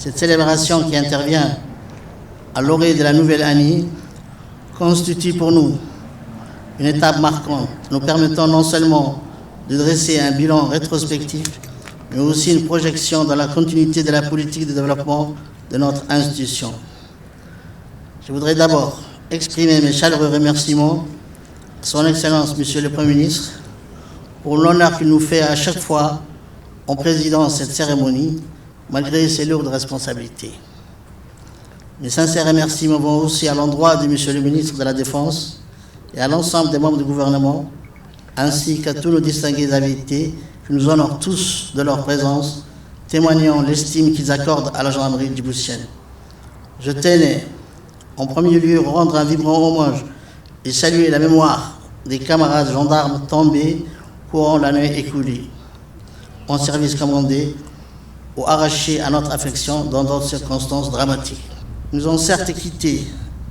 Cette célébration qui intervient à l'orée de la nouvelle année constitue pour nous une étape marquante, nous permettant non seulement de dresser un bilan rétrospectif, mais aussi une projection dans la continuité de la politique de développement de notre institution. Je voudrais d'abord exprimer mes chaleureux remerciements à Son Excellence, Monsieur le Premier ministre, pour l'honneur qu'il nous fait à chaque fois en présidant cette cérémonie, malgré ses lourdes responsabilités. Mes sincères remerciements vont aussi à l'endroit de Monsieur le ministre de la Défense et à l'ensemble des membres du gouvernement, ainsi qu'à tous nos distingués invités qui nous honorent tous de leur présence, témoignant l'estime qu'ils accordent à la gendarmerie djiboutienne. Je tenais en premier lieu rendre un vibrant hommage et saluer la mémoire des camarades gendarmes tombés courant l'année écoulée, en service commandé ou arrachés à notre affection dans d'autres circonstances dramatiques. Ils nous ont certes quittés,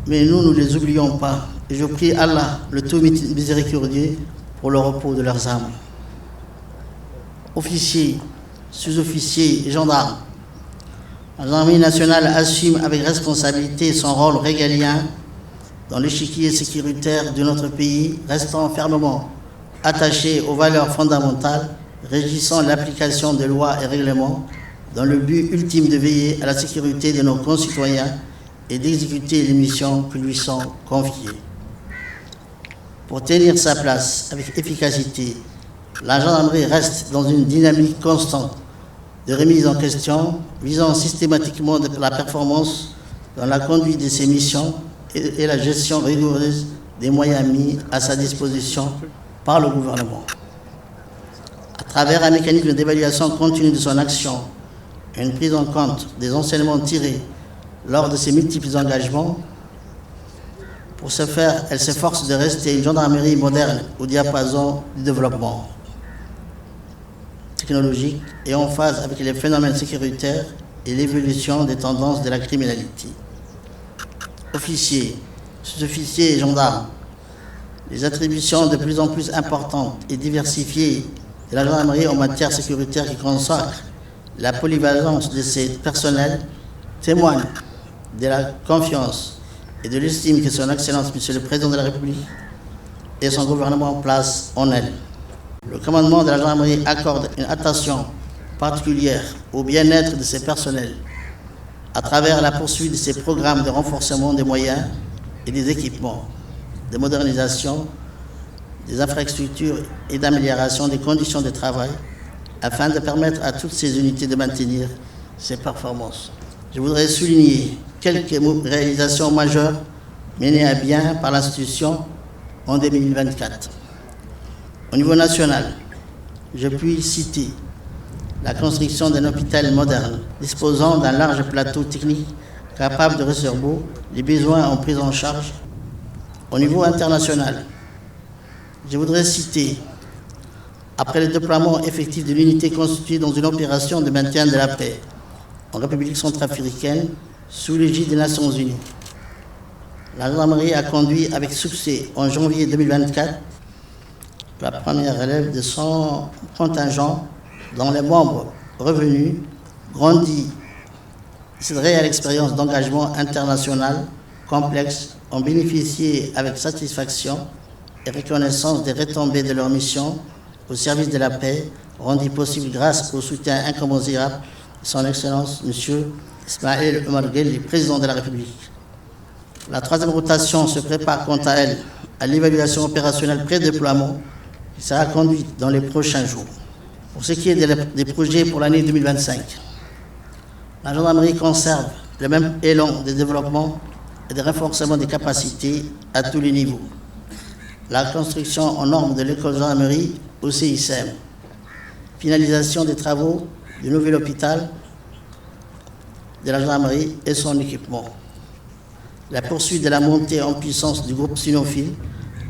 mais nous ne les oublions pas. Et je prie Allah, le tout miséricordieux, pour le repos de leurs âmes. Officiers, sous-officiers et gendarmes, la gendarmerie nationale assume avec responsabilité son rôle régalien dans l'échiquier sécuritaire de notre pays, restant fermement attachée aux valeurs fondamentales régissant l'application des lois et règlements dans le but ultime de veiller à la sécurité de nos concitoyens et d'exécuter les missions qui lui sont confiées. Pour tenir sa place avec efficacité, la gendarmerie reste dans une dynamique constante de remise en question visant systématiquement la performance dans la conduite de ses missions et la gestion rigoureuse des moyens mis à sa disposition par le gouvernement. À travers un mécanisme d'évaluation continue de son action et une prise en compte des enseignements tirés lors de ses multiples engagements, pour ce faire, elle s'efforce de rester une gendarmerie moderne au diapason du développement technologique et en phase avec les phénomènes sécuritaires et l'évolution des tendances de la criminalité. Officiers, sous-officiers et gendarmes, les attributions de plus en plus importantes et diversifiées de la gendarmerie en matière sécuritaire qui consacrent la polyvalence de ses personnels témoignent de la confiance et de l'estime que son Excellence, Monsieur le Président de la République et son gouvernement placent en elle. Le commandement de la gendarmerie accorde une attention particulière au bien-être de ses personnels à travers la poursuite de ses programmes de renforcement des moyens et des équipements, de modernisation des infrastructures et d'amélioration des conditions de travail afin de permettre à toutes ces unités de maintenir ses performances. Je voudrais souligner quelques réalisations majeures menées à bien par l'institution en 2024. Au niveau national, je puis citer la construction d'un hôpital moderne disposant d'un large plateau technique capable de recevoir les besoins en prise en charge. Au niveau international, je voudrais citer, après le déploiement effectif de l'unité constituée dans une opération de maintien de la paix en République centrafricaine sous l'égide des Nations Unies, la gendarmerie a conduit avec succès en janvier 2024 la première relève de son contingent dont les membres revenus grandis. Cette réelle expérience d'engagement international complexe ont bénéficié avec satisfaction et reconnaissance des retombées de leur mission au service de la paix, rendu possible grâce au soutien incommensurable de son Excellence, M. Ismaël Omar Guelleh, président de la République. La troisième rotation se prépare quant à elle à l'évaluation opérationnelle pré-déploiement qui sera conduite dans les prochains jours. Pour ce qui est des projets pour l'année 2025, la gendarmerie conserve le même élan de développement et de renforcement des capacités à tous les niveaux. La construction en normes de l'école de gendarmerie au CICM, finalisation des travaux du nouvel hôpital de la gendarmerie et son équipement, la poursuite de la montée en puissance du groupe cynophile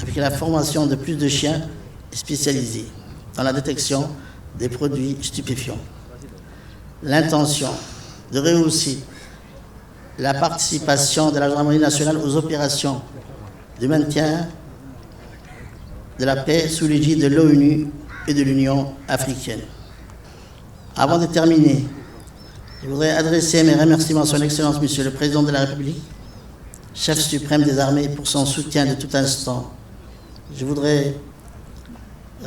avec la formation de plus de chiens spécialisés dans la détection des produits stupéfiants. L'intention de rehausser la participation de la gendarmerie nationale aux opérations de maintien de la paix sous l'égide de l'ONU et de l'Union africaine. Avant de terminer, Je voudrais adresser mes remerciements à son Excellence, Monsieur le Président de la République, chef suprême des armées, pour son soutien de tout instant. Je voudrais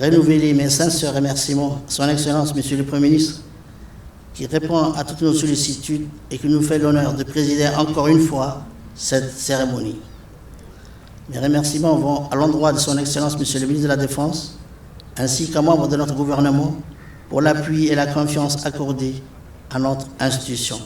renouveler mes sincères remerciements à son Excellence, Monsieur le Premier ministre, qui répond à toutes nos sollicitudes et qui nous fait l'honneur de présider encore une fois cette cérémonie. Mes remerciements vont à l'endroit de son Excellence, Monsieur le ministre de la Défense, ainsi qu'à membres de notre gouvernement, pour l'appui et la confiance accordés à notre institution.